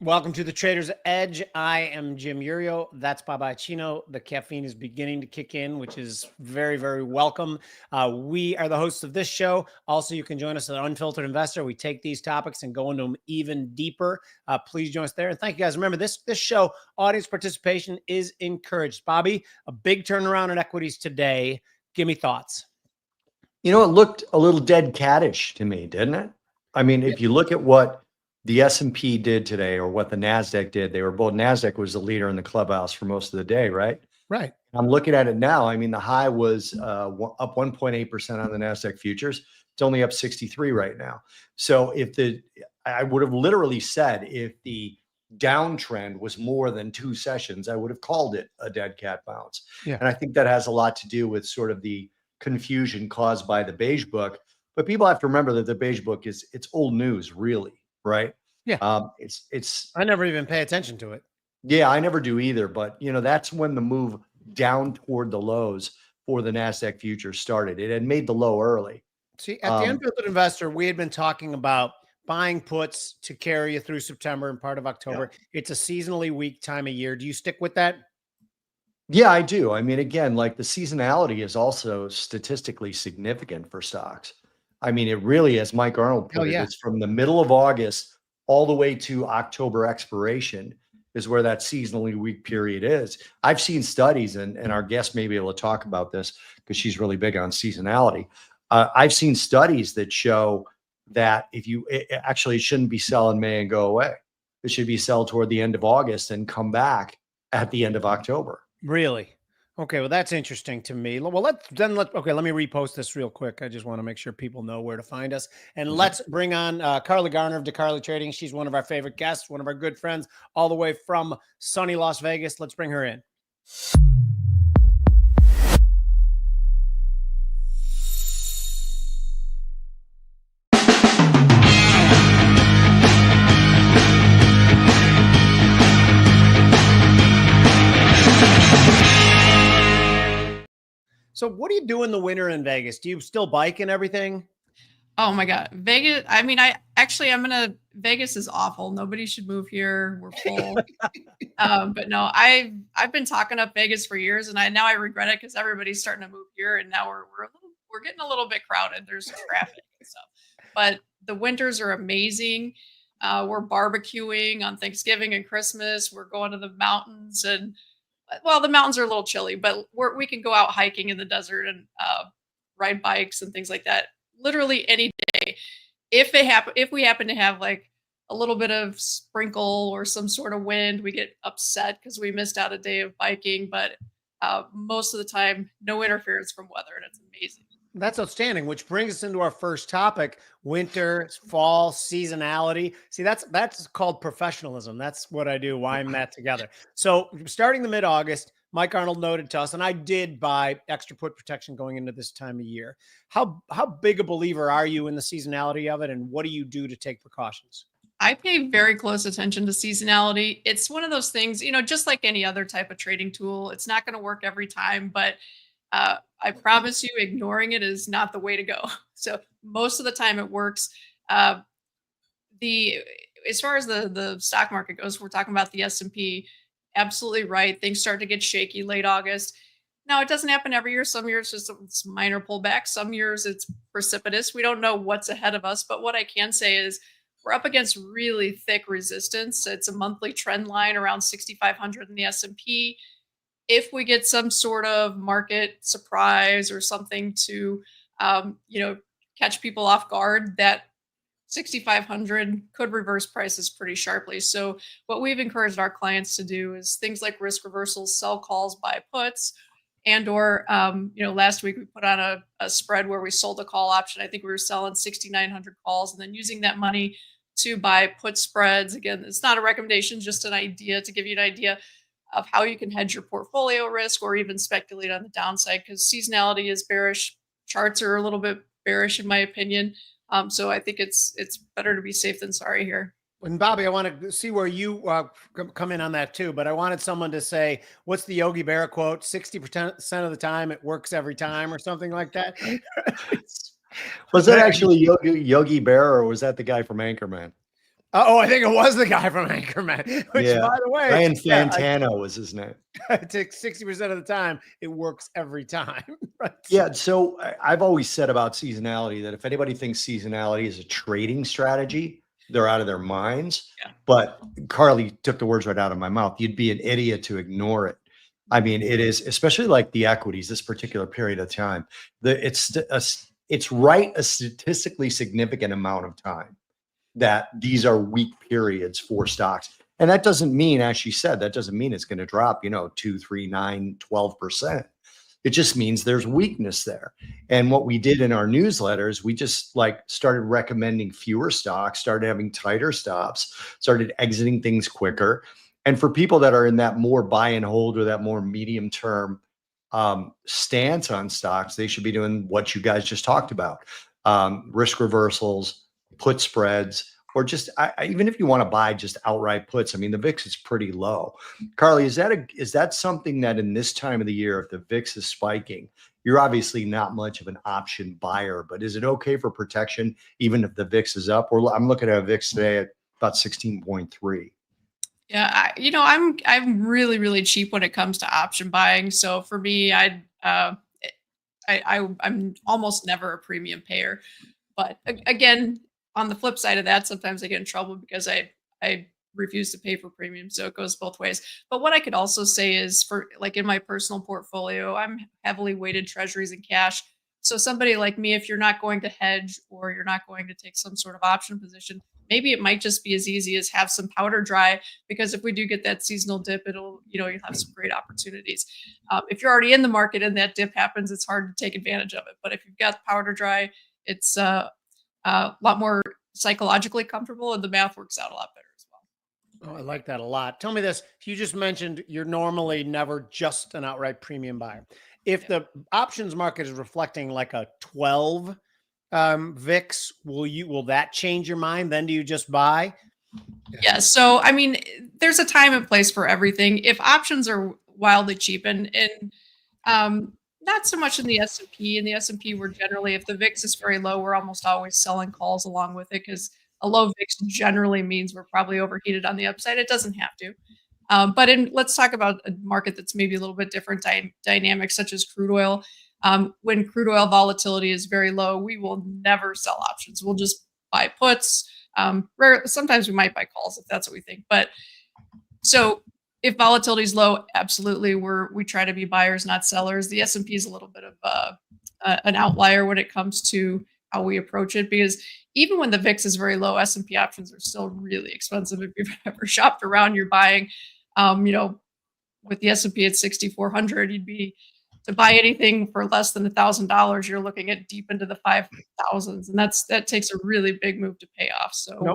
Welcome to the Trader's Edge. I am Jim Iuorio. That's Bob Iaccino. The caffeine is beginning to kick in, which is very, very welcome. We are the hosts of this show. Also, you can join us at Unfiltered Investor. We take these topics and go into them even deeper. Please join us there. And thank you guys. Remember, this show, audience participation is encouraged. Bobby, a big turnaround in equities today. Give me thoughts. You know, it looked a little dead cattish to me, didn't it? I mean, if you look at what the S&P did today or what the NASDAQ did, they were both, NASDAQ was the leader in the clubhouse for most of the day, right? Right. I'm looking at it now. I mean, the high was up 1.8% on the NASDAQ futures. It's only up 63 right now. So I would have literally said if the downtrend was more than 2 sessions, I would have called it a dead cat bounce. Yeah. And I think that has a lot to do with sort of the confusion caused by the beige book. But people have to remember that the beige book it's old news, really, right? Yeah. It's I never even pay attention to it. Yeah, I never do either. But that's when the move down toward the lows for the NASDAQ futures started. It had made the low early. See, at the Unfiltered Investor, we had been talking about buying puts to carry you through September and part of October. Yeah. It's a seasonally weak time of year. Do you stick with that? Yeah, I do. I mean, again, like the seasonality is also statistically significant for stocks. I mean, it really, as Mike Arnold put it, it's from the middle of August all the way to October expiration is where that seasonally weak period is. I've seen studies, and our guest may be able to talk about this because she's really big on seasonality. I've seen studies that show that it shouldn't be sell in May and go away. It should be sell toward the end of August and come back at the end of October. Really? Okay, well, that's interesting to me. Well, let me repost this real quick. I just want to make sure people know where to find us. And let's bring on Carly Garner of DeCarly Trading. She's one of our favorite guests, one of our good friends, all the way from sunny Las Vegas. Let's bring her in. So what do you do in the winter in Vegas? Do you still bike and everything? Oh my God. Vegas. I mean, Vegas is awful. Nobody should move here. We're full. But no, I've been talking up Vegas for years, and now I regret it because everybody's starting to move here, and now we're getting a little bit crowded. There's traffic and stuff. But the winters are amazing. We're barbecuing on Thanksgiving and Christmas. We're going to the mountains, and well, the mountains are a little chilly, but we can go out hiking in the desert and ride bikes and things like that. Literally any day. If we happen to have like a little bit of sprinkle or some sort of wind, we get upset because we missed out a day of biking. But most of the time, no interference from weather, and it's amazing. That's outstanding, which brings us into our first topic: winter, fall, seasonality. See, that's called professionalism. That's what I do. Why I'm that together. So starting the mid-August, Mike Arnold noted to us, and I did buy extra put protection going into this time of year. How big a believer are you in the seasonality of it, and what do you do to take precautions? I pay very close attention to seasonality. It's one of those things, just like any other type of trading tool. It's not going to work every time, but I promise you, ignoring it is not the way to go. So most of the time it works. As far as the stock market goes, we're talking about the S&P. Absolutely right. Things start to get shaky late August. Now, it doesn't happen every year. Some years it's minor pullback. Some years it's precipitous. We don't know what's ahead of us. But what I can say is we're up against really thick resistance. It's a monthly trend line around 6,500 in the S&P. If we get some sort of market surprise or something to, catch people off guard, that 6,500 could reverse prices pretty sharply. So what we've encouraged our clients to do is things like risk reversals, sell calls, buy puts, or last week we put on a spread where we sold a call option. I think we were selling 6,900 calls and then using that money to buy put spreads. Again, it's not a recommendation, just an idea to give you an idea of how you can hedge your portfolio risk or even speculate on the downside, because seasonality is bearish. Charts are a little bit bearish in my opinion. So I think it's better to be safe than sorry here. And Bobby, I want to see where you come in on that too, but I wanted someone to say, what's the Yogi Berra quote? 60% of the time it works every time, or something like that. Was that actually Yogi Berra, or was that the guy from Anchorman? Oh, I think it was the guy from Anchorman, which, Yeah. by the way, Ryan Fantano was his name. it takes 60% of the time. It works every time. Right? Yeah. So I've always said about seasonality that if anybody thinks seasonality is a trading strategy, they're out of their minds. Yeah. But Carly took the words right out of my mouth. You'd be an idiot to ignore it. I mean, it is, especially like the equities, this particular period of time. It's right a statistically significant amount of time that these are weak periods for stocks. And that doesn't mean, as she said, that doesn't mean it's going to drop, 2, 3, 9, 12%. It just means there's weakness there. And what we did in our newsletters, we just like started recommending fewer stocks, started having tighter stops, started exiting things quicker. And for people that are in that more buy and hold or that more medium term stance on stocks, they should be doing what you guys just talked about. Risk reversals, put spreads, or just even if you want to buy just outright puts. I mean, the VIX is pretty low. Carly, is that something that in this time of the year, if the VIX is spiking, you're obviously not much of an option buyer, but is it okay for protection even if the VIX is up? Or I'm looking at a VIX today at about 16.3. Yeah, I'm really really cheap when it comes to option buying. So for me, I'm almost never a premium payer. But again, on the flip side of that, sometimes I get in trouble because I refuse to pay for premium. So it goes both ways. But what I could also say is for like in my personal portfolio, I'm heavily weighted treasuries and cash. So somebody like me, if you're not going to hedge or you're not going to take some sort of option position, maybe it might just be as easy as have some powder dry, because if we do get that seasonal dip, you'll have some great opportunities. If you're already in the market and that dip happens, it's hard to take advantage of it. But if you've got powder dry, it's a lot more psychologically comfortable, and the math works out a lot better as well. Oh, I like that a lot. Tell me this. You just mentioned you're normally never just an outright premium buyer. If the options market is reflecting like a 12 VIX, will that change your mind? Then do you just buy? Yeah. So, I mean, there's a time and place for everything. If options are wildly cheap and not so much in the S&P. In the S&P, we're generally, if the VIX is very low, we're almost always selling calls along with it, because a low VIX generally means we're probably overheated on the upside. It doesn't have to. But let's talk about a market that's maybe a little bit different dynamics, such as crude oil. When crude oil volatility is very low, we will never sell options. We'll just buy puts. Sometimes we might buy calls if that's what we think. But so if volatility is low, absolutely, we try to be buyers, not sellers. The S&P is a little bit of an outlier when it comes to how we approach it, because even when the VIX is very low, S&P options are still really expensive. If you've ever shopped around, you're buying, with the S&P at 6,400, you'd be to buy anything for less than $1,000. You're looking at deep into the 5,000s, and that takes a really big move to pay off. So we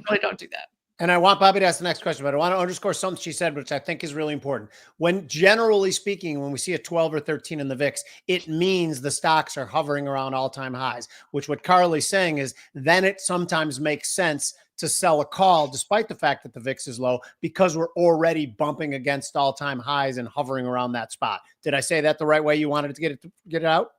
really don't do that. And I want Bobby to ask the next question, but I want to underscore something she said, which I think is really important. When generally speaking, when we see a 12 or 13 in the VIX, it means the stocks are hovering around all-time highs, which what Carly's saying is then it sometimes makes sense to sell a call despite the fact that the VIX is low, because we're already bumping against all-time highs and hovering around that spot. Did I say that the right way you wanted to get it out?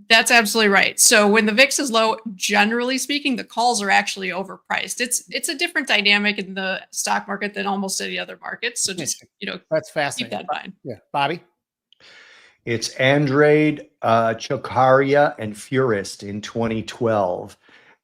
That's absolutely right. So when the VIX is low, generally speaking, the calls are actually overpriced. It's a different dynamic in the stock market than almost any other market. So just that's fascinating. Keep that in mind. Yeah, Bobby. It's Andrade, Chokaria, and Furist in 2012.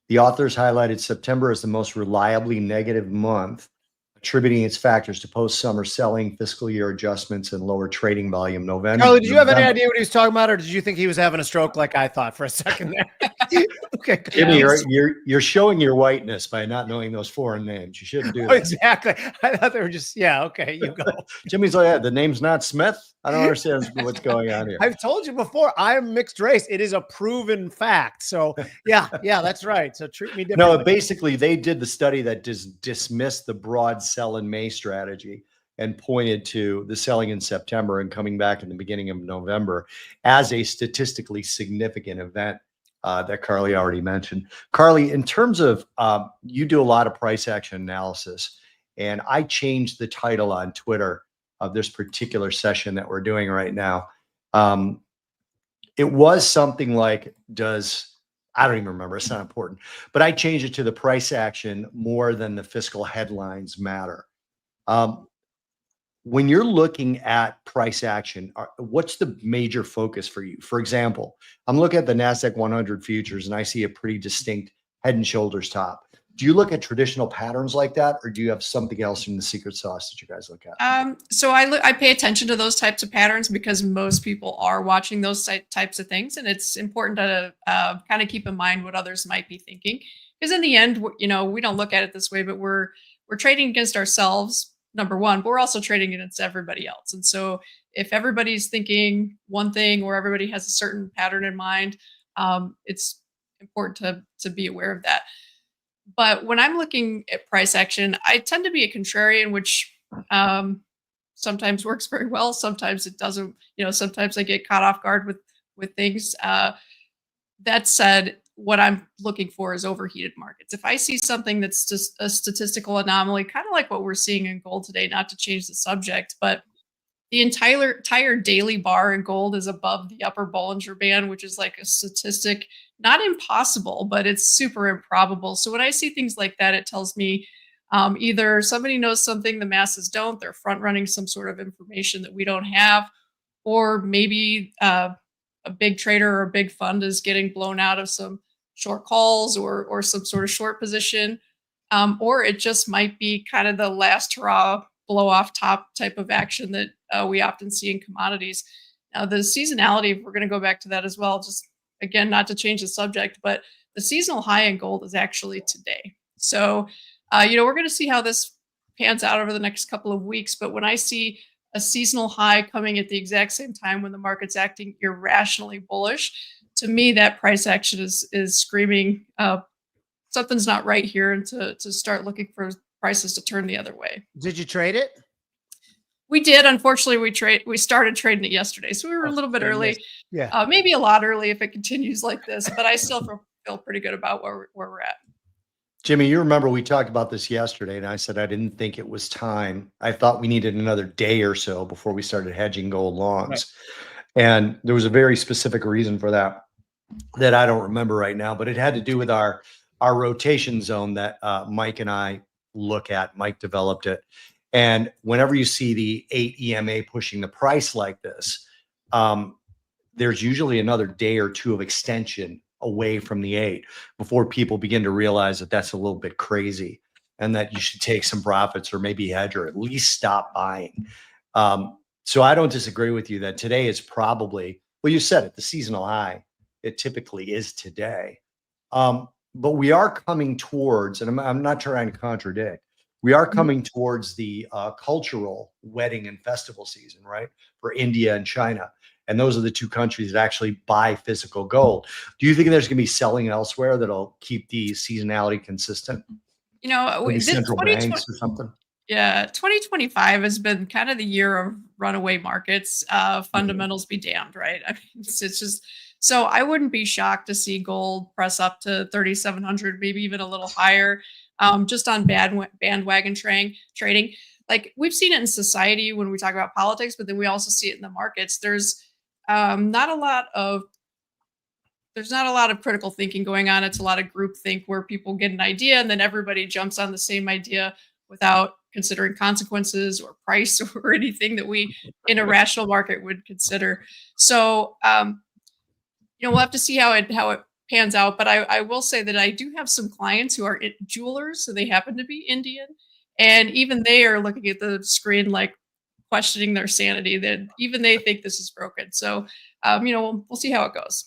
The authors highlighted September as the most reliably negative month, attributing its factors to post-summer selling, fiscal year adjustments, and lower trading volume. Charlie, did you have any idea what he was talking about, or did you think he was having a stroke like I thought for a second there? Okay, Jimmy, you're showing your whiteness by not knowing those foreign names. You shouldn't do that. Exactly. I thought they were just okay. You go. Jimmy's like, the name's not Smith. I don't understand what's going on here. I've told you before, I am mixed race. It is a proven fact. So yeah, that's right. So treat me differently. No, basically they did the study that dismissed the broad sell in May strategy and pointed to the selling in September and coming back in the beginning of November as a statistically significant event that Carly already mentioned. Carly, in terms of you do a lot of price action analysis, and I changed the title on Twitter of this particular session that we're doing right now. It was something like, does I don't even remember. It's not important. But I change it to the price action more than the fiscal headlines matter. Um, when you're looking at price action, what's the major focus for you? For example, I'm looking at the NASDAQ 100 futures and I see a pretty distinct head and shoulders top. Do you look at traditional patterns like that, or do you have something else in the secret sauce that you guys look at? So I pay attention to those types of patterns because most people are watching those types of things, and it's important to kind of keep in mind what others might be thinking. Because in the end, we don't look at it this way, but we're trading against ourselves, number one, but we're also trading against everybody else. And so if everybody's thinking one thing or everybody has a certain pattern in mind, it's important to be aware of that. But when I'm looking at price action, I tend to be a contrarian, which sometimes works very well. Sometimes it doesn't. Sometimes I get caught off guard with things. That said, what I'm looking for is overheated markets. If I see something that's just a statistical anomaly, kind of like what we're seeing in gold today, not to change the subject, but the entire daily bar in gold is above the upper Bollinger Band, which is like a statistic, not impossible, but it's super improbable. So when I see things like that, it tells me either somebody knows something the masses don't, they're front running some sort of information that we don't have, or maybe a big trader or a big fund is getting blown out of some short calls or some sort of short position, or it just might be kind of the last hurrah blow off top type of action that we often see in commodities. Now, the seasonality, if we're going to go back to that as well, just again, not to change the subject, but the seasonal high in gold is actually today. So, we're going to see how this pans out over the next couple of weeks. But when I see a seasonal high coming at the exact same time when the market's acting irrationally bullish, to me, that price action is screaming, something's not right here, and to start looking for prices to turn the other way. Did you trade it? We did. Unfortunately, we started trading it yesterday, so we were a little bit early. Yeah. Maybe a lot early if it continues like this, but I still feel pretty good about where we're at. Jimmy, you remember we talked about this yesterday, and I said I didn't think it was time. I thought we needed another day or so before we started hedging gold longs. Right. And there was a very specific reason for that I don't remember right now, but it had to do with our rotation zone that Mike and I look at. Mike developed it. And whenever you see the 8 EMA pushing the price like this, there's usually another day or two of extension away from the 8 before people begin to realize that that's a little bit crazy and that you should take some profits or maybe hedge or at least stop buying. So I don't disagree with you that today is probably, well, you said it, the seasonal high. It typically is today. But we are coming towards, and I'm not trying to contradict, we are coming towards the cultural wedding and festival season, right? For India and China. And those are the two countries that actually buy physical gold. Do you think there's going to be selling elsewhere that'll keep the seasonality consistent? Maybe central banks or something? Yeah, 2025 has been kind of the year of runaway markets. Fundamentals be damned, right? I mean, it's just so I wouldn't be shocked to see gold press up to 3,700, maybe even a little higher, just on bandwagon trading. Like we've seen it in society when we talk about politics, but then we also see it in the markets. There's not a lot of critical thinking going on. It's a lot of group think where people get an idea and then everybody jumps on the same idea without considering consequences or price or anything that we in a rational market would consider. So, we'll have to see how it pans out. But I will say that I do have some clients who are jewelers, so they happen to be Indian, and even they are looking at the screen like questioning their sanity. That even they think this is broken. So, we'll see how it goes.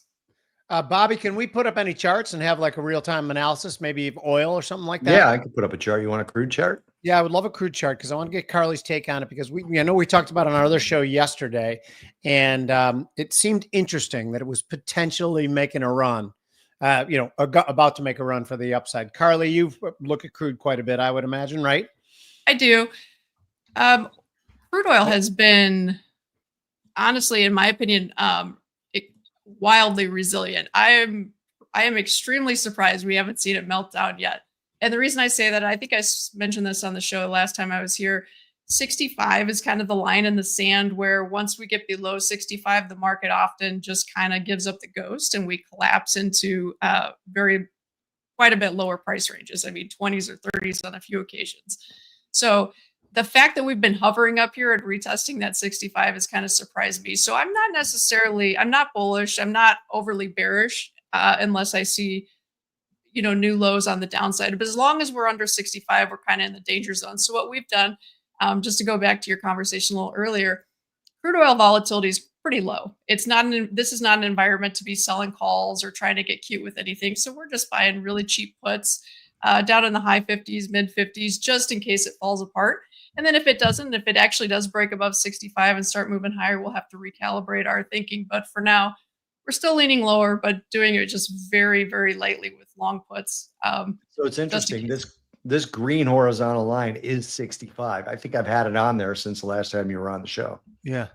Bobby, can we put up any charts and have like a real-time analysis, maybe of oil or something like that? Yeah, I could put up a chart. You want a crude chart? Yeah, I would love a crude chart because I want to get Carly's take on it because I know we talked about it on our other show yesterday, and it seemed interesting that it was potentially making a run, about to make a run for the upside. Carly, you've looked at crude quite a bit, I would imagine, right? I do. Crude oil has been, honestly, in my opinion, wildly resilient. I am extremely surprised we haven't seen it melt down yet. And the reason I say that, I think I mentioned this on the show last time I was here. 65 is kind of the line in the sand where once we get below 65, the market often just kind of gives up the ghost and we collapse into quite a bit lower price ranges. I mean, 20s or 30s on a few occasions. So the fact that we've been hovering up here and retesting that 65 has kind of surprised me. So I'm not bullish. I'm not overly bearish unless I see, new lows on the downside. But as long as we're under 65, we're kind of in the danger zone. So what we've done, just to go back to your conversation a little earlier, crude oil volatility is pretty low. This is not an environment to be selling calls or trying to get cute with anything. So we're just buying really cheap puts down in the high 50s, mid 50s, just in case it falls apart. And then if it actually does break above 65 and start moving higher, we'll have to recalibrate our thinking. But for now, we're still leaning lower, but doing it just very, very lightly with long puts. So it's interesting. This green horizontal line is 65. I think I've had it on there since the last time you were on the show. Yeah.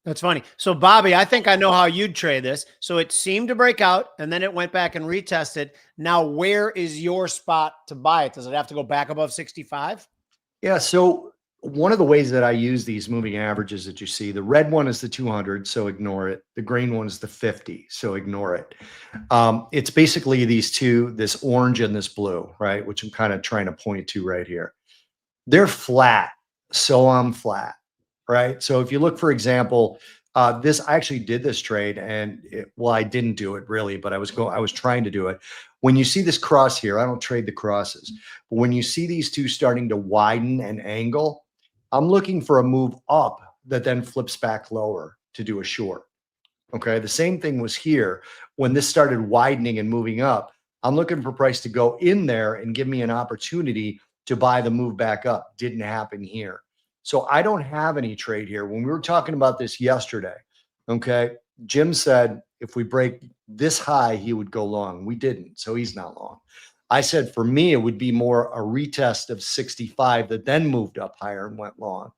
That's funny. So Bobby, I think I know how you'd trade this. So it seemed to break out and then it went back and retested. Now, where is your spot to buy it? Does it have to go back above 65? Yeah. So one of the ways that I use these moving averages that you see, the red one is the 200, so ignore it. The green one is the 50, so ignore it. It's basically these two, this orange and this blue, right? Which I'm kind of trying to point to right here. They're flat, so I'm flat, right? So if you look, for example, I actually did this trade and I didn't do it really, but I was trying to do it. When you see this cross here, I don't trade the crosses, but when you see these two starting to widen and angle, I'm looking for a move up that then flips back lower to do a short. Okay. The same thing was here. When this started widening and moving up, I'm looking for price to go in there and give me an opportunity to buy the move back up. Didn't happen here. So I don't have any trade here. When we were talking about this yesterday, okay, Jim said if we break this high, he would go long. We didn't. So he's not long. I said, for me, it would be more a retest of 65 that then moved up higher and went long.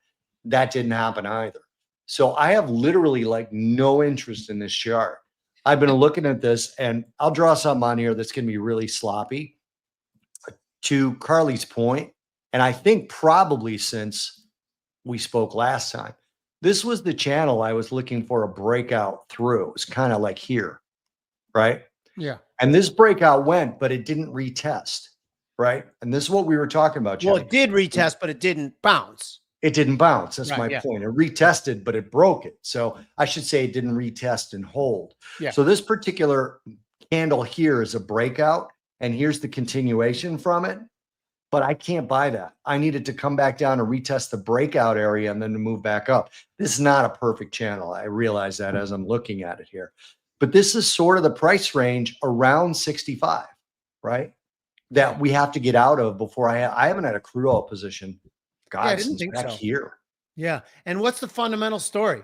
That didn't happen either. So I have literally like no interest in this chart. I've been looking at this and I'll draw something on here that's going to be really sloppy. To Carly's point, and I think probably since we spoke last time, this was the channel I was looking for a breakout through. It was kind of like here, right? Yeah. And this breakout went, but it didn't retest, right? And this is what we were talking about, Jenny. Well, it did retest, but it didn't bounce. It didn't bounce. That's Right, my point. It retested, but it broke it. So I should say it didn't retest and hold. Yeah. So this particular candle here is a breakout, and here's the continuation from it. But I can't buy that. I needed to come back down and retest the breakout area and then to move back up. This is not a perfect channel. I realize that as I'm looking at it here. But this is sort of the price range around 65, right? That we have to get out of before I haven't had a crude oil position. God, I didn't since think back so. here. Yeah. And what's the fundamental story?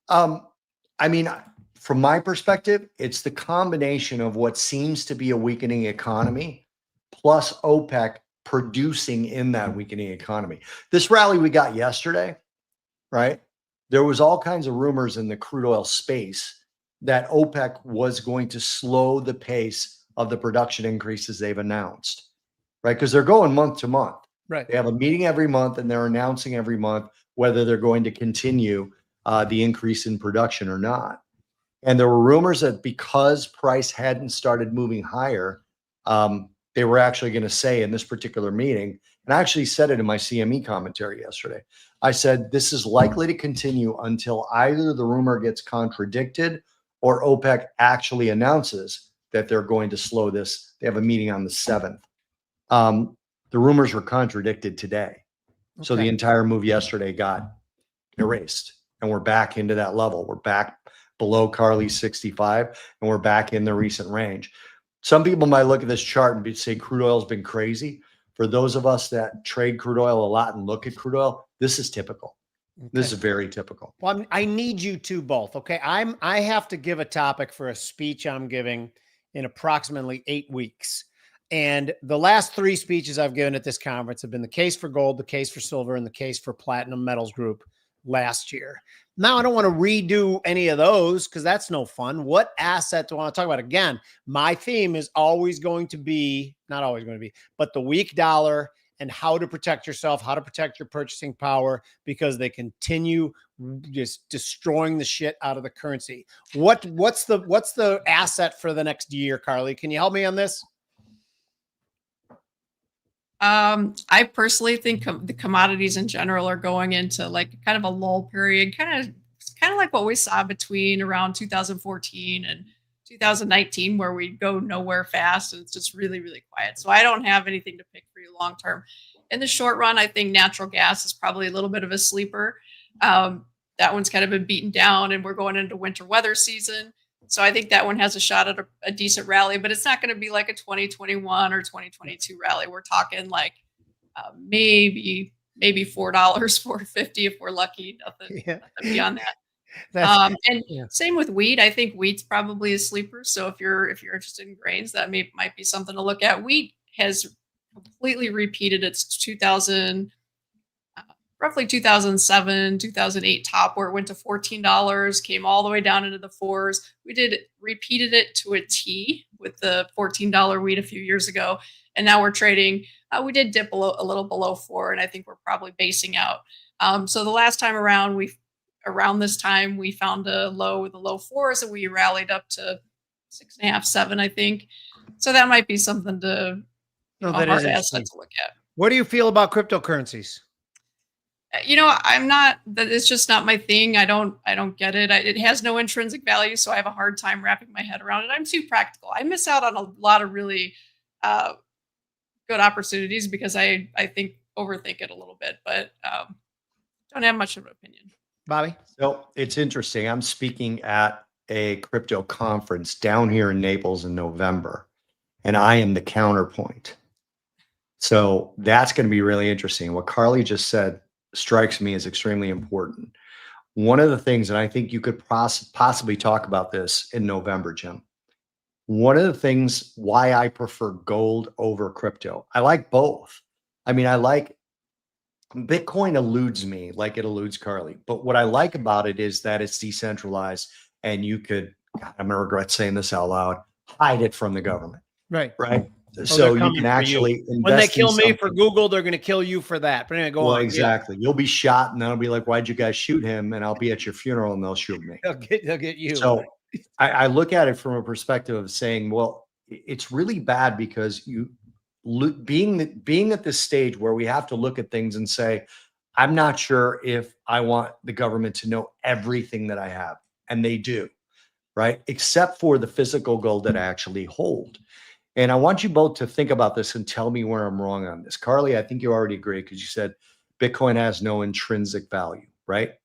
I mean, from my perspective, it's the combination of what seems to be a weakening economy plus OPEC producing in that weakening economy. This rally we got yesterday, right? There was all kinds of rumors in the crude oil space that OPEC was going to slow the pace of the production increases they've announced, right? Because they're going month to month. Right. They have a meeting every month and they're announcing every month whether they're going to continue the increase in production or not. And there were rumors that because price hadn't started moving higher, they were actually going to say in this particular meeting, and I actually said it in my CME commentary yesterday, I said, this is likely to continue until either the rumor gets contradicted or OPEC actually announces that they're going to slow this. They have a meeting on the 7th. The rumors were contradicted today. Okay. So the entire move yesterday got erased and we're back into that level. We're back below Carly's 65 and we're back in the recent range. Some people might look at this chart and say crude oil has been crazy. For those of us that trade crude oil a lot and look at crude oil, this is typical. Okay. This is very typical. Well, I need you to both. Okay. I have to give a topic for a speech I'm giving in approximately 8 weeks. And the last 3 speeches I've given at this conference have been the case for gold, the case for silver, and the case for platinum metals group last year. Now, I don't want to redo any of those because that's no fun. What asset do I want to talk about? Again, my theme is always going to be, not always going to be, but the weak dollar and how to protect yourself, how to protect your purchasing power, because they continue just destroying the shit out of the currency. What's the asset for the next year, Carly? Can you help me on this? I personally think the commodities in general are going into like kind of a lull period, kind of like what we saw between around 2014 and 2019, where we go nowhere fast and it's just really, really quiet. So I don't have anything to pick for you long term. In the short run, I think natural gas is probably a little bit of a sleeper. That one's kind of been beaten down, and we're going into winter weather season. So I think that one has a shot at a decent rally, but it's not going to be like a 2021 or 2022 rally. We're talking like maybe $4, $4.50 if we're lucky. Nothing beyond that. And same with wheat. I think wheat's probably a sleeper. So if you're interested in grains, that might be something to look at. Wheat has completely repeated its roughly 2007, 2008 top, where it went to $14, came all the way down into the fours. Repeated it to a T with the $14 wheat a few years ago. And now we're trading, we did dip a little below $4, and I think we're probably basing out. So the last time around, around this time, we found a low with the low fours, and we rallied up to 6.5, 7, I think. So that might be something to, hard asset to look at. What do you feel about cryptocurrencies? It's just not my thing. I don't get it. It has no intrinsic value, so I have a hard time wrapping my head around it. I'm too practical. I miss out on a lot of really good opportunities because I think overthink it a little bit, but don't have much of an opinion. Bobby? So it's interesting. I'm speaking at a crypto conference down here in Naples in November, and I am the counterpoint. So that's going to be really interesting. What Carly just said strikes me as extremely important. One of the things, and I think you could possibly talk about this in November, Jim. One of the things why I prefer gold over crypto, I like both. I mean, I like Bitcoin eludes me like it eludes Carly. But what I like about it is that it's decentralized and you could, God, I'm going to regret saying this out loud, hide it from the government. Right. Right. So you can actually invest when they kill me something. for Google, they're going to kill you for that. But anyway, go on. Exactly. You'll be shot, and then I'll be like, "Why'd you guys shoot him?" And I'll be at your funeral, and they'll shoot me. They'll get you. So I look at it from a perspective of saying, well, it's really bad because being at this stage where we have to look at things and say, I'm not sure if I want the government to know everything that I have, and they do, right? Except for the physical gold that I actually hold. And I want you both to think about this and tell me where I'm wrong on this. Carly, I think you already agree because you said Bitcoin has no intrinsic value, right?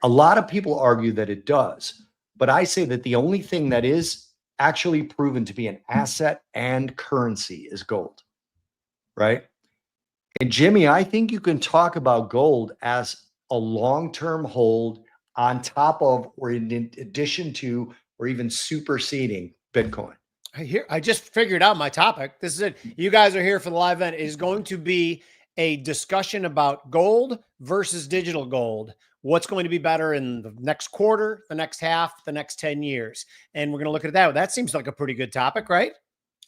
A lot of people argue that it does, but I say that the only thing that is actually proven to be an asset and currency is gold, right? And Jimmy, I think you can talk about gold as a long-term hold on top of, or in addition to, or even superseding Bitcoin. I just figured out my topic. This is it. You guys are here for the live event. It is going to be a discussion about gold versus digital gold. What's going to be better in the next quarter, the next half, the next 10 years. And we're going to look at that. That seems like a pretty good topic, right?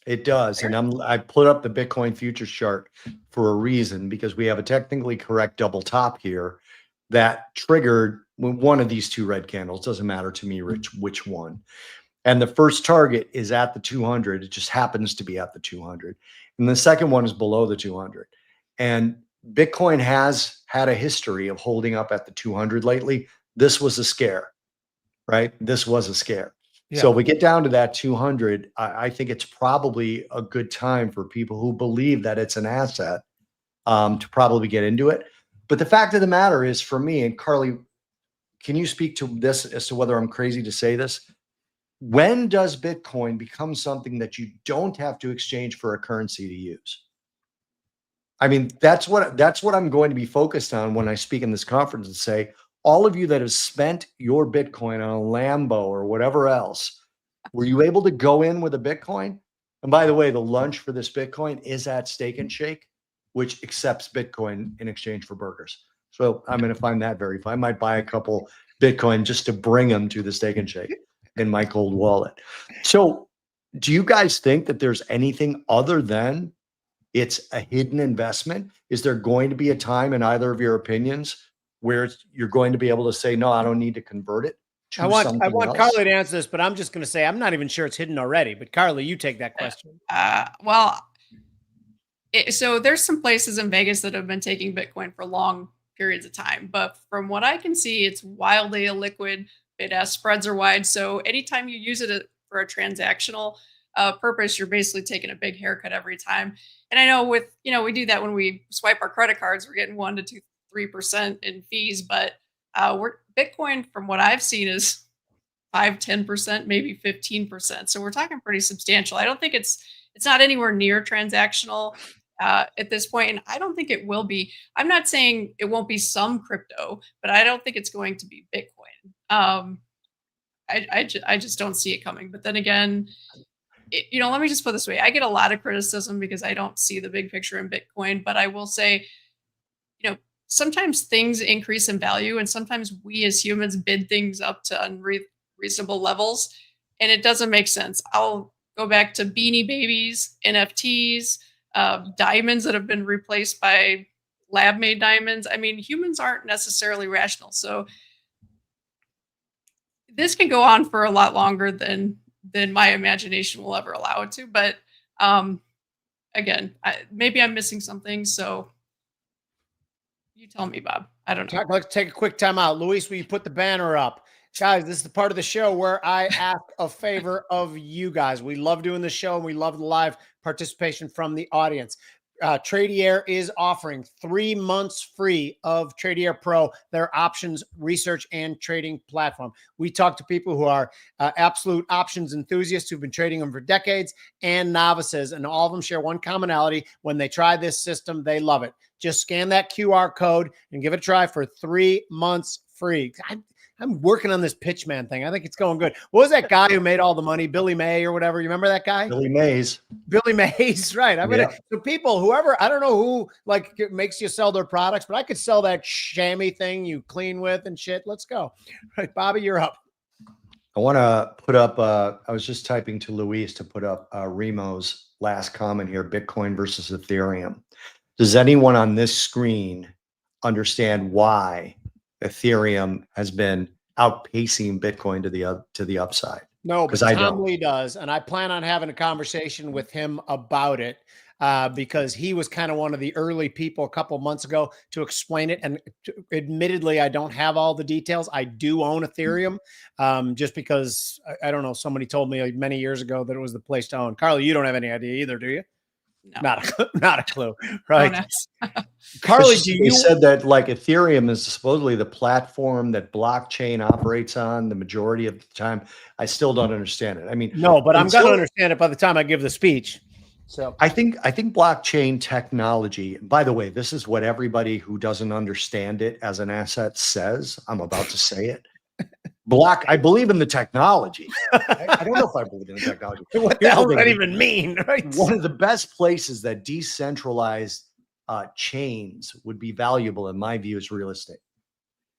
It does. And I put up the Bitcoin futures chart for a reason, because we have a technically correct double top here that triggered one of these two red candles. Doesn't matter to me which one. And the first target is at the 200. It just happens to be at the 200. And the second one is below the 200. And Bitcoin has had a history of holding up at the 200 lately. This was a scare, right? This was a scare. Yeah. So if we get down to that 200, I think it's probably a good time for people who believe that it's an asset to probably get into it. But the fact of the matter is, for me, and Carly, can you speak to this as to whether I'm crazy to say this? When does Bitcoin become something that you don't have to exchange for a currency to use? I mean, that's what I'm going to be focused on when I speak in this conference and say, all of you that have spent your Bitcoin on a Lambo or whatever else, were you able to go in with a Bitcoin? And by the way, the lunch for this Bitcoin is at Steak and Shake, which accepts Bitcoin in exchange for burgers. So I'm going to find that very fun. I might buy a couple Bitcoin just to bring them to the Steak and Shake in my cold wallet. So do you guys think that there's anything other than it's a hidden investment? Is there going to be a time in either of your opinions where you're going to be able to say, no, I don't need to convert it I to want something else? Carly to answer this, but I'm just going to say I'm not even sure it's hidden already. But Carly, you take that question. Well, so there's some places in Vegas that have been taking Bitcoin for long periods of time, but from what I can see, it's wildly illiquid. Bid-ask spreads are wide, so anytime you use it for a transactional purpose, you're basically taking a big haircut every time. And I know we do that when we swipe our credit cards, we're getting 1 to 2, 3% in fees, but we're Bitcoin, from what I've seen, is 5, 10%, maybe 15%. So we're talking pretty substantial. I don't think it's not anywhere near transactional at this point, and I don't think it will be. I'm not saying it won't be some crypto, but I don't think it's going to be Bitcoin. I just don't see it coming. But then again, let me just put it this way: I get a lot of criticism because I don't see the big picture in Bitcoin. But I will say, sometimes things increase in value, and sometimes we as humans bid things up to unreasonable levels, and it doesn't make sense. I'll go back to Beanie Babies, NFTs, diamonds that have been replaced by lab-made diamonds. I mean, humans aren't necessarily rational, so this can go on for a lot longer than my imagination will ever allow it to. But again, maybe I'm missing something, so you tell me, Bob. I don't know. Let's take a quick time out. Luis, will you put the banner up? Guys, this is the part of the show where I ask a favor of you guys. We love doing the show, and we love the live participation from the audience. Tradier is offering 3 months free of Tradier Pro, their options research and trading platform. We talk to people who are absolute options enthusiasts who've been trading them for decades, and novices, and all of them share one commonality. When they try this system, they love it. Just scan that QR code and give it a try for 3 months free. I'm working on this Pitchman thing. I think it's going good. What was that guy who made all the money? Billy May or whatever. You remember that guy? Billy Mays. Billy Mays, right. I'm gonna so people, whoever, I don't know who like makes you sell their products, but I could sell that chamois thing you clean with and shit. Let's go. All right, Bobby, you're up. I want to put up, I was just typing to Luis to put up Remo's last comment here, Bitcoin versus Ethereum. Does anyone on this screen understand why Ethereum has been outpacing Bitcoin to the upside? No, but Tom Lee does, and I plan on having a conversation with him about it because he was kind of one of the early people a couple months ago to explain it. And admittedly, I don't have all the details. I do own Ethereum, just because I don't know. Somebody told me like many years ago that it was the place to own. Carly, you don't have any idea either, do you? No. Not a clue, right? Carly, you said that like Ethereum is supposedly the platform that blockchain operates on the majority of the time. I still don't understand it. I mean, no, but I'm going to understand it by the time I give the speech. So I think blockchain technology, by the way, this is what everybody who doesn't understand it as an asset says. I'm about to say it. I believe in the technology. I don't know if I believe in the technology. What the hell does that even mean? Right? One of the best places that decentralized chains would be valuable, in my view, is real estate.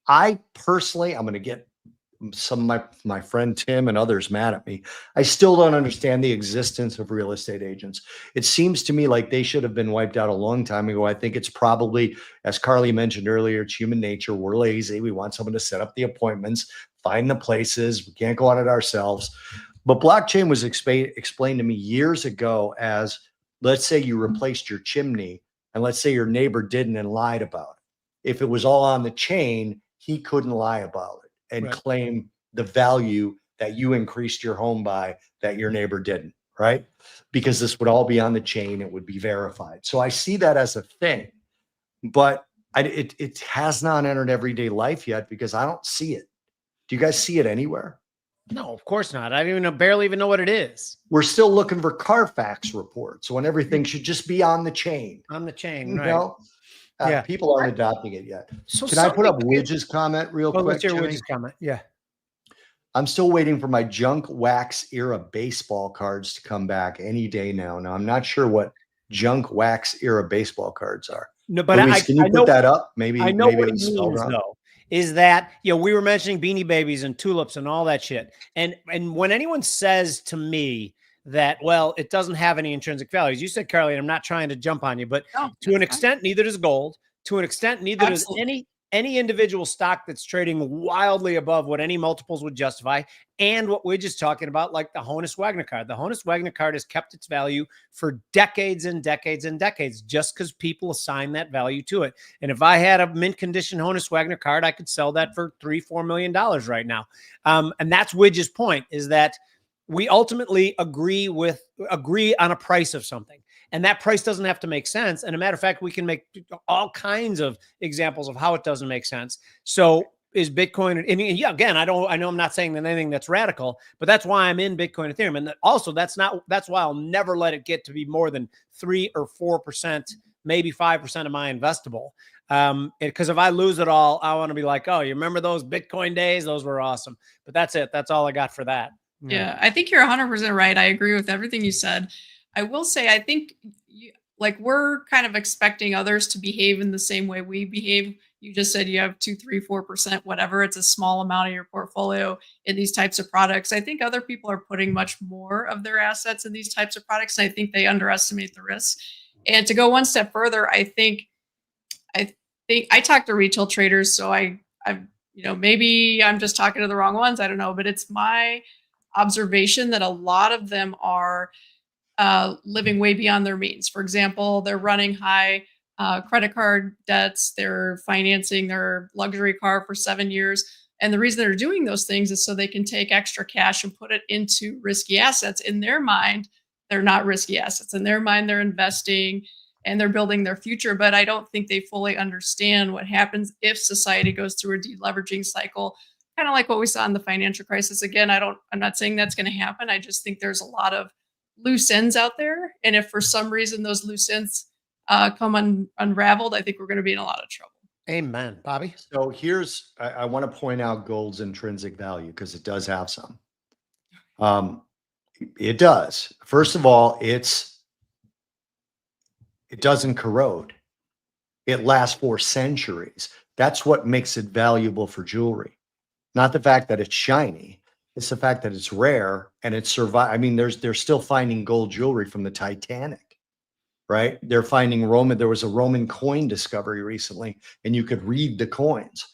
I personally, I'm going to get some of my friend Tim and others mad at me. I still don't understand the existence of real estate agents. It seems to me like they should have been wiped out a long time ago. I think it's probably, as Carly mentioned earlier, it's human nature. We're lazy. We want someone to set up the appointments, find the places. We can't go on it ourselves. But blockchain was explained to me years ago as, let's say you replaced your chimney, and let's say your neighbor didn't and lied about it. If it was all on the chain, he couldn't lie about it and claim the value that you increased your home by that your neighbor didn't, right? Because this would all be on the chain. It would be verified. So I see that as a thing, but it has not entered everyday life yet because I don't see it. Do you guys see it anywhere? No, of course not. I barely even know what it is. We're still looking for Carfax reports when everything should just be on the chain. On the chain, right? Know? People aren't adopting it yet. So can I put up Widge's comment real quick? Let's hear Widge's comment. Yeah. I'm still waiting for my junk wax era baseball cards to come back any day now. Now, I'm not sure what junk wax era baseball cards are. No, but Luis, can you put that up? Maybe I know maybe what it means, though. Is that, we were mentioning Beanie Babies and tulips and all that shit. And when anyone says to me that, well, it doesn't have any intrinsic values. You said, Carly, and I'm not trying to jump on you, but to an extent, neither does gold. To an extent, neither does any individual stock that's trading wildly above what any multiples would justify. And what we're just talking about, like the Honus Wagner card. The Honus Wagner card has kept its value for decades and decades and decades, just because people assign that value to it. And if I had a mint condition Honus Wagner card, I could sell that for $3-4 million right now. And that's Widge's point, is that we ultimately agree on a price of something. And that price doesn't have to make sense. And a matter of fact, we can make all kinds of examples of how it doesn't make sense. So is Bitcoin, and yeah, again, I know I'm not saying anything that's radical, but that's why I'm in Bitcoin Ethereum. And also that's why I'll never let it get to be more than 3 or 4%, maybe 5% of my investable. Because if I lose it all, I want to be like, oh, you remember those Bitcoin days? Those were awesome. But that's it. That's all I got for that. Yeah, I think you're 100% right. I agree with everything you said. I will say, I think we're kind of expecting others to behave in the same way we behave. You just said you have 2, 3, 4%, whatever. It's a small amount of your portfolio in these types of products. I think other people are putting much more of their assets in these types of products. And I think they underestimate the risk. And to go one step further, I think I talk to retail traders. So I've maybe I'm just talking to the wrong ones. I don't know, but it's my observation that a lot of them are living way beyond their means. For example, they're running high credit card debts. They're financing their luxury car for 7 years. And the reason they're doing those things is so they can take extra cash and put it into risky assets. In their mind, they're not risky assets. In their mind, they're investing and they're building their future. But I don't think they fully understand what happens if society goes through a deleveraging cycle, kind of like what we saw in the financial crisis. Again, I'm not saying that's going to happen. I just think there's a lot of loose ends out there. And if for some reason those loose ends come unraveled, I think we're going to be in a lot of trouble. Amen. Bobby? So I want to point out gold's intrinsic value, because it does have some. It does. First of all, it doesn't corrode. It lasts for centuries. That's what makes it valuable for jewelry. Not the fact that it's shiny. It's the fact that it's rare and it's survived. I mean, they're still finding gold jewelry from the Titanic, right? They're finding there was a Roman coin discovery recently, and you could read the coins.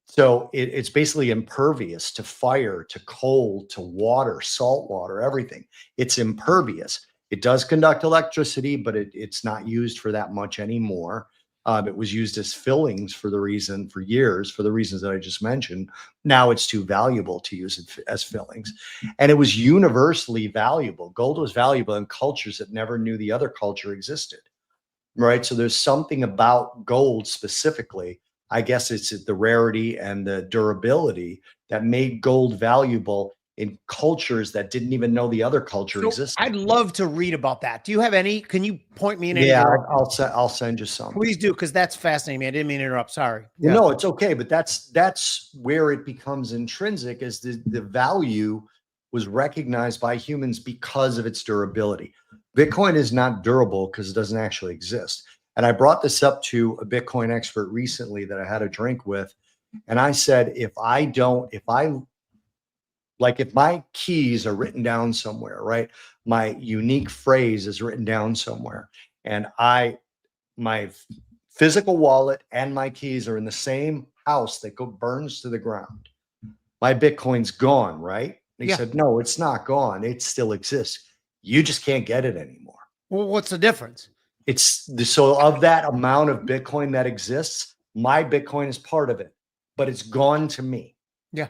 So it's basically impervious to fire, to cold, to water, salt water, everything. It's impervious. It does conduct electricity, but it's not used for that much anymore. It was used as fillings for years, for the reasons that I just mentioned. Now it's too valuable to use it as fillings. And it was universally valuable. Gold was valuable in cultures that never knew the other culture existed, right? So there's something about gold specifically. I guess it's the rarity and the durability that made gold valuable in cultures that didn't even know the other culture existed. I'd love to read about that. Do you have any? Can you point me in any? Yeah, I'll send you some. Please do, because that's fascinating. I didn't mean to interrupt. Sorry. Yeah. No, it's okay. But that's where it becomes intrinsic, is the value was recognized by humans because of its durability. Bitcoin is not durable because it doesn't actually exist. And I brought this up to a Bitcoin expert recently that I had a drink with. And I said, if my keys are written down somewhere, right? My unique phrase is written down somewhere, and my physical wallet and my keys are in the same house that burns to the ground, my Bitcoin's gone, right? And he said, no, it's not gone. It still exists. You just can't get it anymore. Well, what's the difference? So of that amount of Bitcoin that exists, my Bitcoin is part of it, but it's gone to me. Yeah.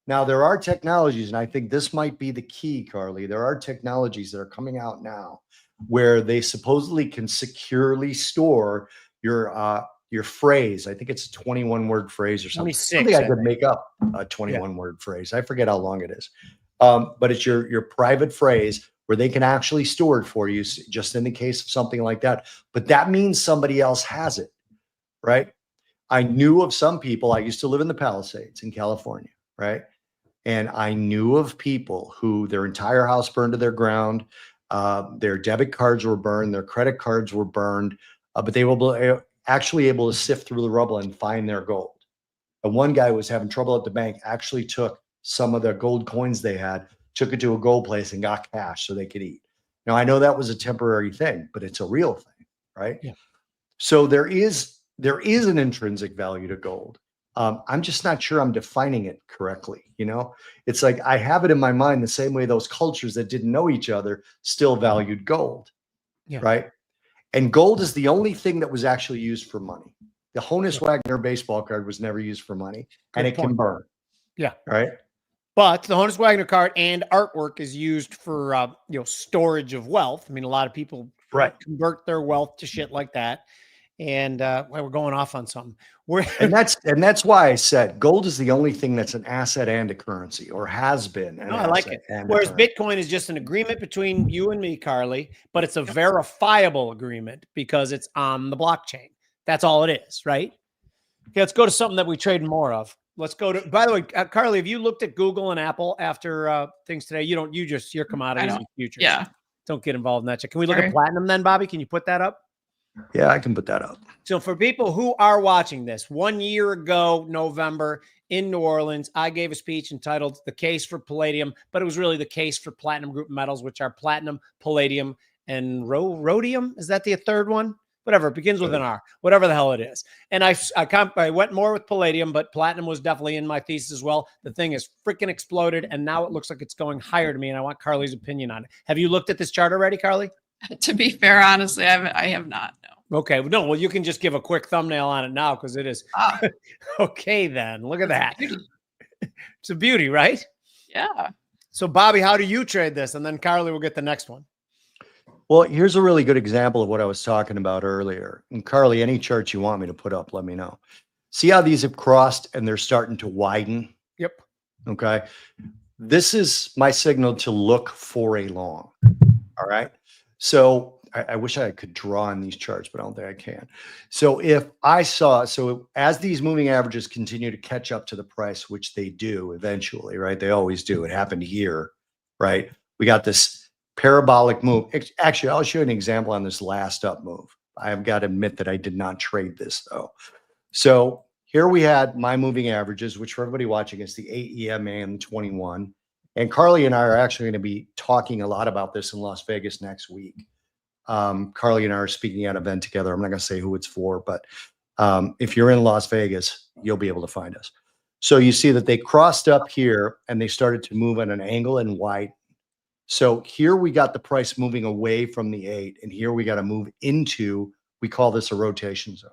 Now, there are technologies, and I think this might be the key, Carly. There are technologies that are coming out now where they supposedly can securely store your phrase. I think it's a 21-word phrase or something. 26, I think I could make up a 21-word phrase. I forget how long it is. But it's your private phrase where they can actually store it for you, just in the case of something like that. But that means somebody else has it, right? I knew of some people. I used to live in the Palisades in California, right? And I knew of people who their entire house burned to their ground. Their debit cards were burned. Their credit cards were burned. But they were actually able to sift through the rubble and find their gold. And one guy was having trouble at the bank, actually took some of the gold coins they had, took it to a gold place and got cash so they could eat. Now, I know that was a temporary thing, but it's a real thing, right? Yeah. So there is an intrinsic value to gold. I'm just not sure I'm defining it correctly. It's like I have it in my mind the same way those cultures that didn't know each other still valued gold, right? And gold is the only thing that was actually used for money. The Honus Wagner baseball card was never used for money, and it can burn. Yeah. Right. But the Honus Wagner card and artwork is used for storage of wealth. I mean, a lot of people convert their wealth to shit like that. And we're going off on something. And that's why I said gold is the only thing that's an asset and a currency, or has been. No, I like it. Whereas Bitcoin is just an agreement between you and me, Carly, but it's a verifiable agreement because it's on the blockchain. That's all it is, right? Okay, let's go to something that we trade more of. Let's go to, by the way, Carly, have you looked at Google and Apple after things today? Your commodities and futures. Yeah. Don't get involved in that. Can we look at platinum then, Bobby? Can you put that up? Yeah, I can put that up. So for people who are watching this, 1 year ago, November in New Orleans, I gave a speech entitled The Case for Palladium, but it was really the case for platinum group metals, which are platinum, palladium, and rhodium. Is that the third one? Whatever, it begins with an R, whatever the hell it is. And I went more with palladium, but platinum was definitely in my thesis as well. The thing is freaking exploded, and now it looks like it's going higher to me, and I want Carly's opinion on it. Have you looked at this chart already, Carly? To be fair, honestly, I have not. No. Okay. No, well, you can just give a quick thumbnail on it now because it is. Okay, then. Look at that. It's a beauty, right? Yeah. So, Bobby, how do you trade this? And then Carly will get the next one. Well, here's a really good example of what I was talking about earlier. And Carly, any charts you want me to put up, let me know. See how these have crossed and they're starting to widen? Yep. Okay. This is my signal to look for a long. All right. So I wish I could draw on these charts, but I don't think I can. So as these moving averages continue to catch up to the price, which they do eventually, right? They always do. It happened here, right? We got this parabolic move. Actually, I'll show you an example on this last up move. I've got to admit that I did not trade this though. So here we had my moving averages, which for everybody watching is the 8 EMA and 21. And Carly and I are actually going to be talking a lot about this in Las Vegas next week. Carly and I are speaking at an event together. I'm not going to say who it's for, but if you're in Las Vegas, you'll be able to find us. So you see that they crossed up here and they started to move at an angle and widen. So here we got the price moving away from the 8, and here we got to move into, we call this a rotation zone.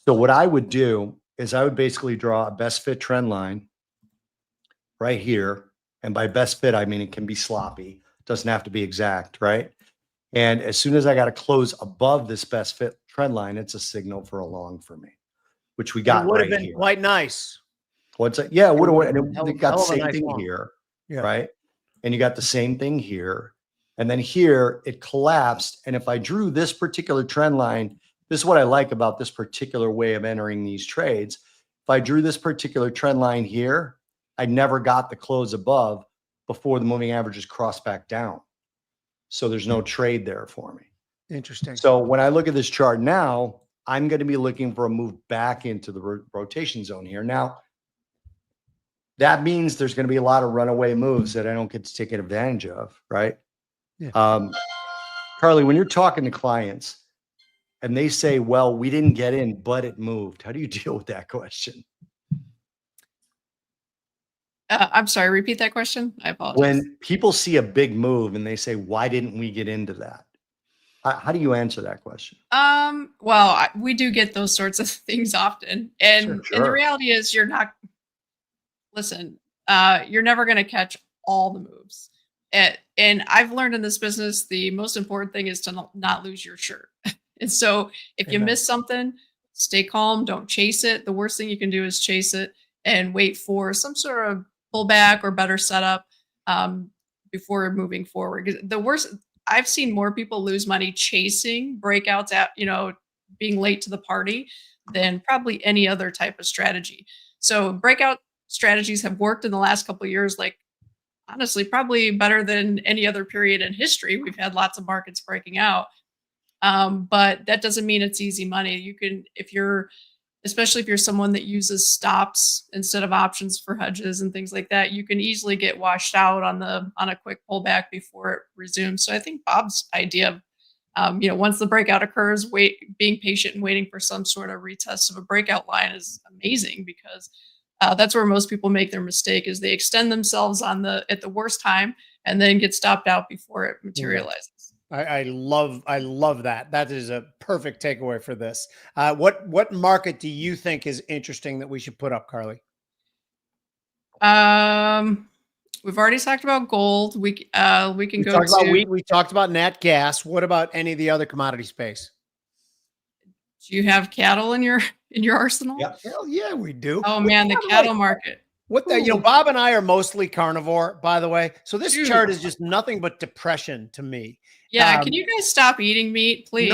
So what I would do is I would basically draw a best fit trend line right here. And by best fit, I mean it can be sloppy. It doesn't have to be exact, right? And as soon as I got to close above this best fit trend line, it's a signal for a long for me, which we got would right have been here. Quite nice. What's it? Yeah, would have. And it got the same thing long. here, right? And you got the same thing here. And then here it collapsed. And if I drew this particular trend line, this is what I like about this particular way of entering these trades. If I drew this particular trend line here, I never got the close above before the moving averages crossed back down. So there's no trade there for me. Interesting. So when I look at this chart now, I'm going to be looking for a move back into the rotation zone here. Now, that means there's going to be a lot of runaway moves that I don't get to take advantage of, right? Yeah. Carly, when you're talking to clients and they say, well, we didn't get in, but it moved. How do you deal with that question? I'm sorry, repeat that question. I apologize. When people see a big move and they say, why didn't we get into that? How do you answer that question? Well, we do get those sorts of things often. And, Sure. and the reality is you're never going to catch all the moves. And I've learned in this business, the most important thing is to not lose your shirt. And so if you miss something, stay calm, don't chase it. The worst thing you can do is chase it and wait for some sort of pullback or better setup before moving forward. The worst, I've seen more people lose money chasing breakouts at, being late to the party than probably any other type of strategy. So breakout strategies have worked in the last couple of years, like honestly, probably better than any other period in history. We've had lots of markets breaking out. But that doesn't mean it's easy money. You can, if you're especially if you're someone that uses stops instead of options for hedges and things like that, you can easily get washed out on a quick pullback before it resumes. So I think Bob's idea of, once the breakout occurs, being patient and waiting for some sort of retest of a breakout line is amazing, because that's where most people make their mistake, is they extend themselves at the worst time and then get stopped out before it materializes. I love that. That is a perfect takeaway for this. What market do you think is interesting that we should put up, Carly? We've already talked about gold. We can We go talked about to. wheat. We talked about nat gas. What about any of the other commodity space? Do you have cattle in your arsenal? Yeah. Hell yeah, we do. Oh man, the By the way, cattle market. Bob and I are mostly carnivore, by the way. So this Dude. chart is just nothing but depression to me. Yeah, can you guys stop eating meat, please?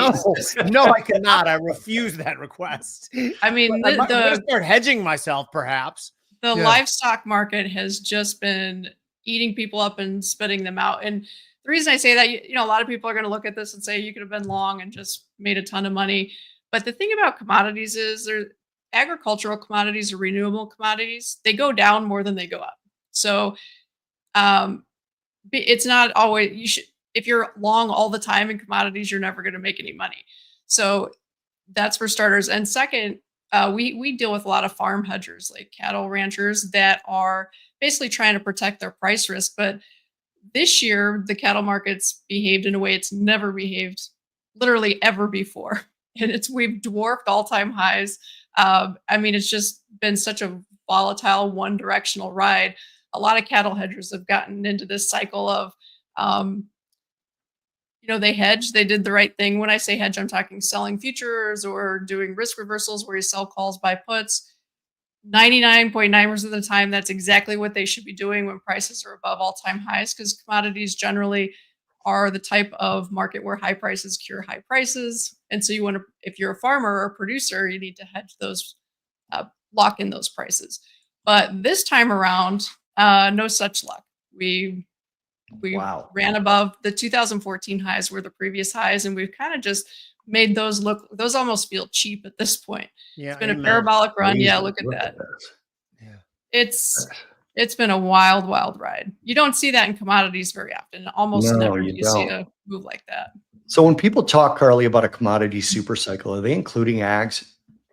No, I cannot. I refuse that request. I mean, I'm gonna start hedging myself, perhaps. The livestock market has just been eating people up and spitting them out. And the reason I say that, a lot of people are going to look at this and say you could have been long and just made a ton of money. But the thing about commodities is agricultural commodities or renewable commodities, they go down more than they go up. So it's not always, if you're long all the time in commodities, you're never going to make any money. So that's for starters. And second, we deal with a lot of farm hedgers, like cattle ranchers, that are basically trying to protect their price risk. But this year, the cattle market's behaved in a way it's never behaved literally ever before. And we've dwarfed all-time highs. I mean, it's just been such a volatile, one-directional ride. A lot of cattle hedgers have gotten into this cycle of, they hedge, they did the right thing. When I say hedge, I'm talking selling futures or doing risk reversals where you sell calls, buy puts. 99.9% of the time, that's exactly what they should be doing when prices are above all-time highs, because commodities generally are the type of market where high prices cure high prices. And so if you're a farmer or a producer, you need to hedge those, lock in those prices. But this time around, no such luck. We ran above the 2014 highs were the previous highs, and we've kind of just made those almost feel cheap at this point. Yeah, it's been a parabolic run. Yeah, look at that. Yeah, it's been a wild ride. You don't see that in commodities very often. Almost never do you see a move like that. So when people talk, Carly, about a commodity super cycle, are they including ags,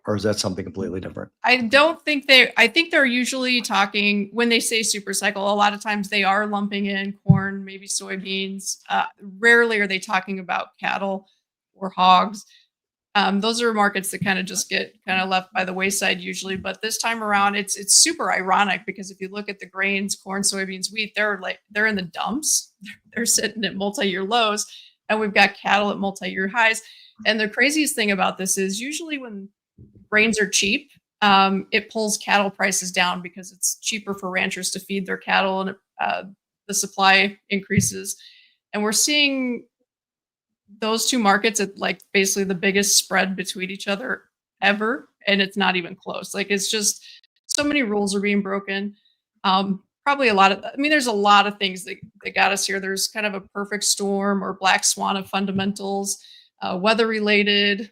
or is that something completely different? I think they're usually talking, when they say super cycle, a lot of times they are lumping in corn, maybe soybeans. Rarely are they talking about cattle or hogs. Those are markets that kind of just get kind of left by the wayside usually. But this time around, it's super ironic, because if you look at the grains, corn, soybeans, wheat, they're in the dumps. They're sitting at multi-year lows, and we've got cattle at multi-year highs. And the craziest thing about this is usually when grains are cheap, it pulls cattle prices down because it's cheaper for ranchers to feed their cattle, and the supply increases. And we're seeing those two markets at basically the biggest spread between each other ever, and it's not even close. It's just so many rules are being broken. Probably there's a lot of things that got us here. There's kind of a perfect storm or black swan of fundamentals, weather related,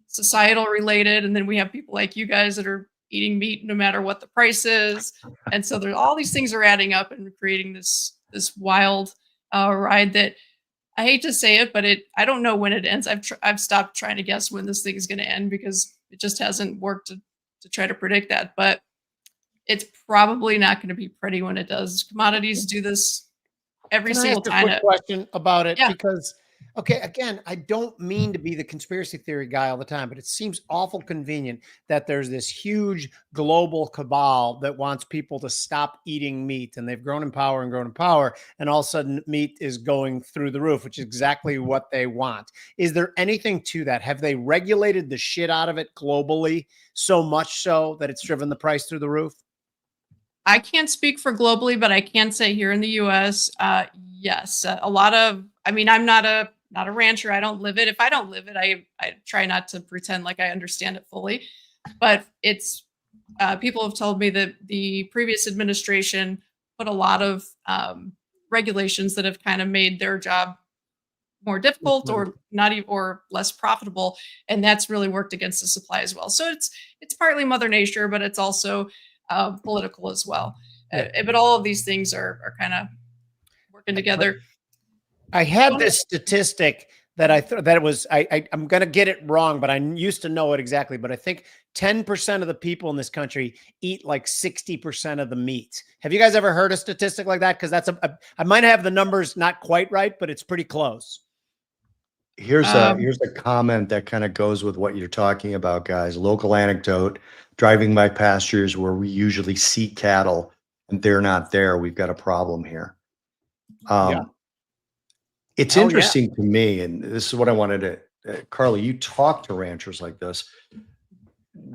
societal related, and then we have people like you guys that are eating meat no matter what the price is. And so there's all these things are adding up and creating this wild ride that, I hate to say it, but I don't know when it ends. I've stopped trying to guess when this thing is going to end, because it just hasn't worked to try to predict that. But it's probably not going to be pretty when it does. Commodities do this every single time. Can I ask a quick question about it? Yeah. Because, okay, again, I don't mean to be the conspiracy theory guy all the time, but it seems awful convenient that there's this huge global cabal that wants people to stop eating meat, and they've grown in power, and all of a sudden meat is going through the roof, which is exactly what they want. Is there anything to that? Have they regulated the shit out of it globally, so much so that it's driven the price through the roof? I can't speak for globally, but I can say here in the US, yes, a lot of, I'm not a rancher. I don't live it. If I don't live it, I try not to pretend like I understand it fully. But it's people have told me that the previous administration put a lot of regulations that have kind of made their job more difficult or not even or less profitable, and that's really worked against the supply as well. So it's partly Mother Nature, but it's also political as well. But all of these things are kind of working together. I had this statistic that I thought that it was, I'm going to get it wrong, but I used to know it exactly. But I think 10% of the people in this country eat like 60% of the meat. Have you guys ever heard a statistic like that? Because that's I might have the numbers not quite right, but it's pretty close. Here's a comment that kind of goes with what you're talking about, guys. Local anecdote: driving by pastures where we usually see cattle and they're not there, we've got a problem here. It's interesting to me, and this is what I wanted to, Carly, you talk to ranchers like this.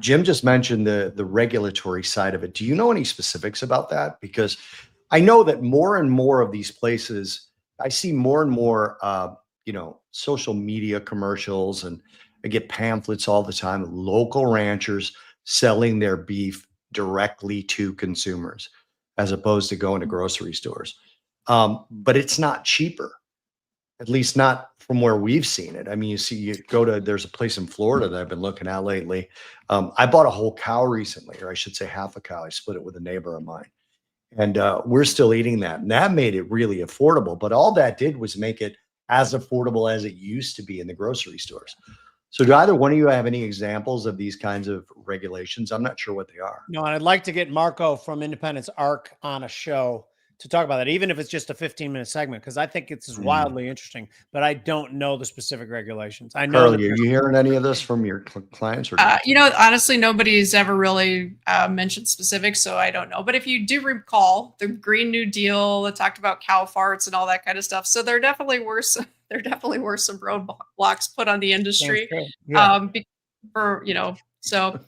Jim just mentioned the regulatory side of it. Do you know any specifics about that? Because I know that more and more of these places, I see more and more, social media commercials, and I get pamphlets all the time, local ranchers selling their beef directly to consumers as opposed to going to grocery stores. But it's not cheaper, at least not from where we've seen it. I mean, there's a place in Florida that I've been looking at lately. I bought a whole cow recently, or I should say half a cow. I split it with a neighbor of mine. And we're still eating that. And that made it really affordable. But all that did was make it as affordable as it used to be in the grocery stores. So do either one of you have any examples of these kinds of regulations? I'm not sure what they are. No, and I'd like to get Marco from Independence Arc on a show to talk about that, even if it's just a 15-minute segment, because I think it's wildly interesting, but I don't know the specific regulations. I know. Carly, are you hearing any of this from your clients? Or honestly, nobody's ever really mentioned specifics, so I don't know. But if you do recall the Green New Deal that talked about cow farts and all that kind of stuff, so there definitely were some roadblocks put on the industry. So.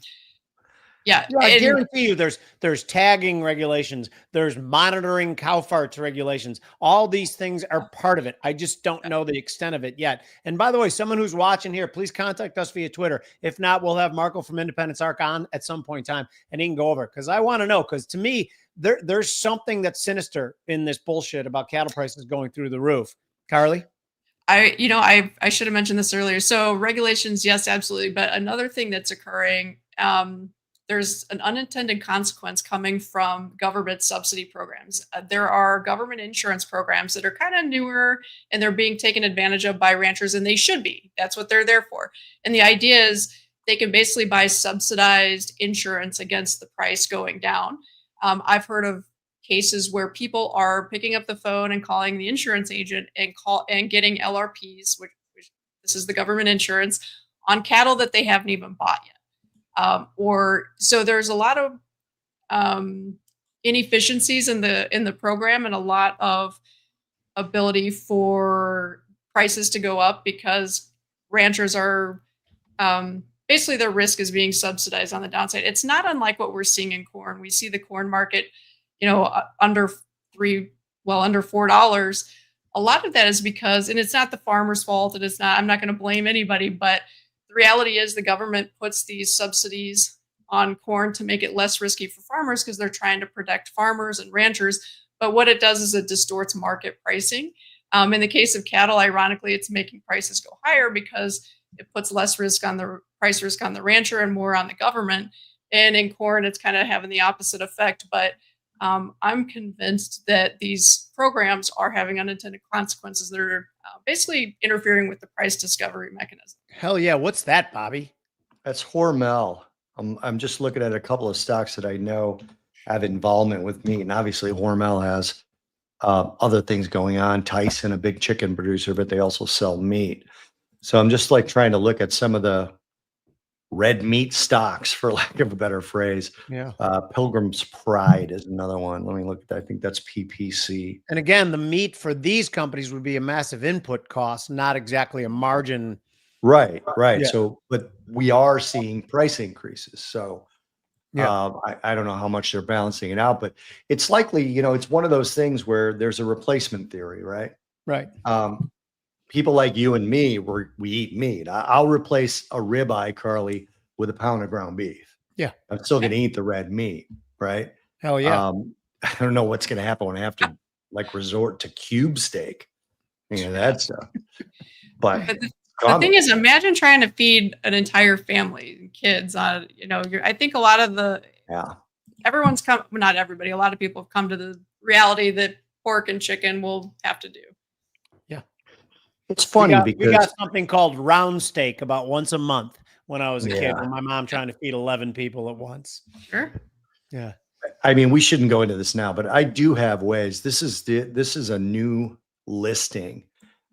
Yeah, I guarantee you there's tagging regulations, there's monitoring cow farts regulations. All these things are part of it. I just don't know the extent of it yet. And by the way, someone who's watching here, please contact us via Twitter. If not, we'll have Marco from Independence Arc on at some point in time, and he can go over it, because I want to know, because to me, there's something that's sinister in this bullshit about cattle prices going through the roof. Carly? I should have mentioned this earlier. So regulations, yes, absolutely. But another thing that's occurring, there's an unintended consequence coming from government subsidy programs. There are government insurance programs that are kind of newer, and they're being taken advantage of by ranchers, and they should be. That's what they're there for. And the idea is they can basically buy subsidized insurance against the price going down. I've heard of cases where people are picking up the phone and calling the insurance agent and getting LRPs, which this is the government insurance, on cattle that they haven't even bought yet. So there's a lot of inefficiencies in the program, and a lot of ability for prices to go up because ranchers are basically their risk is being subsidized on the downside. It's not unlike what we're seeing in corn. We see the corn market, under $4. A lot of that is because, and it's not the farmer's fault, and I'm not going to blame anybody, but the reality is the government puts these subsidies on corn to make it less risky for farmers because they're trying to protect farmers and ranchers. But what it does is it distorts market pricing. In the case of cattle, ironically, it's making prices go higher because it puts less price risk on the rancher and more on the government. And in corn, it's kind of having the opposite effect. But I'm convinced that these programs are having unintended consequences that are basically interfering with the price discovery mechanism. Hell yeah. What's that, Bobby? That's Hormel. I'm just looking at a couple of stocks that I know have involvement with meat. And obviously Hormel has other things going on. Tyson, a big chicken producer, but they also sell meat. So I'm just trying to look at some of the red meat stocks, for lack of a better phrase. Yeah. Pilgrim's Pride is another one. Let me look at that. I think that's PPC. And again, the meat for these companies would be a massive input cost, not exactly a margin. Right. Yeah. So, but we are seeing price increases. So yeah. I don't know how much they're balancing it out, but it's likely, it's one of those things where there's a replacement theory, right? Right. People like you and me, we eat meat. I'll replace a ribeye, Carly, with a pound of ground beef. Yeah. I'm still going to eat the red meat, right? Hell yeah. I don't know what's going to happen when I have to resort to cube steak. Yeah, that stuff. But the thing is, imagine trying to feed an entire family, kids. I think a lot of everyone's come, well, not everybody, a lot of people have come to the reality that pork and chicken will have to do. Yeah. It's funny because we got something called round steak about once a month when I was a kid, with my mom trying to feed 11 people at once. Sure. Yeah. I mean, we shouldn't go into this now, but I do have ways. This is a new listing,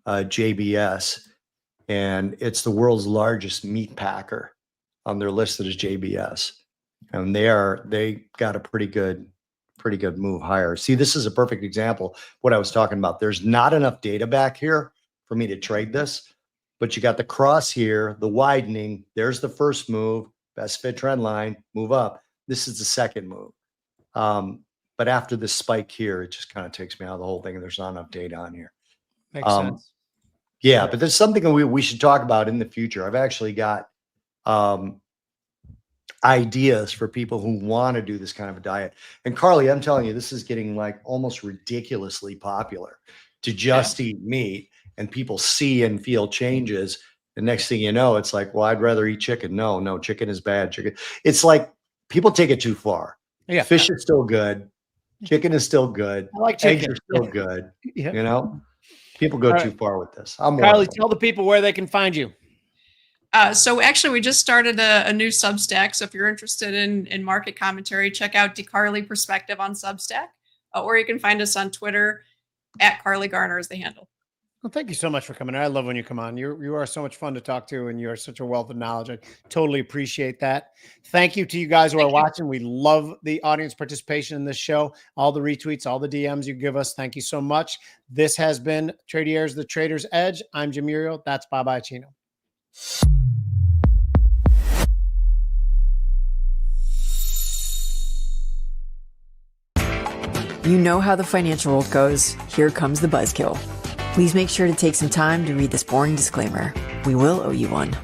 JBS, and it's the world's largest meat packer on their list that is JBS. And they got a pretty good move higher. See, this is a perfect example of what I was talking about. There's not enough data back here for me to trade this, but you got the cross here, the widening. There's the first move, best fit trend line, move up. This is the second move. But after this spike here, it just kind of takes me out of the whole thing, and there's not enough data on here. Makes sense. Yeah, but there's something that we should talk about in the future. I've actually got ideas for people who want to do this kind of a diet. And Carly, I'm telling you, this is getting like almost ridiculously popular to just eat meat, and people see and feel changes. The next thing you know, it's like, well, I'd rather eat chicken. No, chicken is bad. Chicken. It's like people take it too far. Yeah. Fish is still good. Chicken is still good. I like chicken. Eggs are still good. You know, people go too far with this. Carly, tell the people where they can find you. So actually, we just started a new Substack. So if you're interested in market commentary, check out DeCarly Perspective on Substack, or you can find us on Twitter at Carly Garner is the handle. Well, thank you so much for coming. I love when you come on. You are so much fun to talk to, and you are such a wealth of knowledge. I totally appreciate that. Thank you to you guys who are watching. We love the audience participation in this show. All the retweets, all the DMs you give us. Thank you so much. This has been Tradier's The Trader's Edge. I'm Jim Iuorio. That's Bob Iaccino. You know how the financial world goes. Here comes the buzzkill. Please make sure to take some time to read this boring disclaimer. We will owe you one.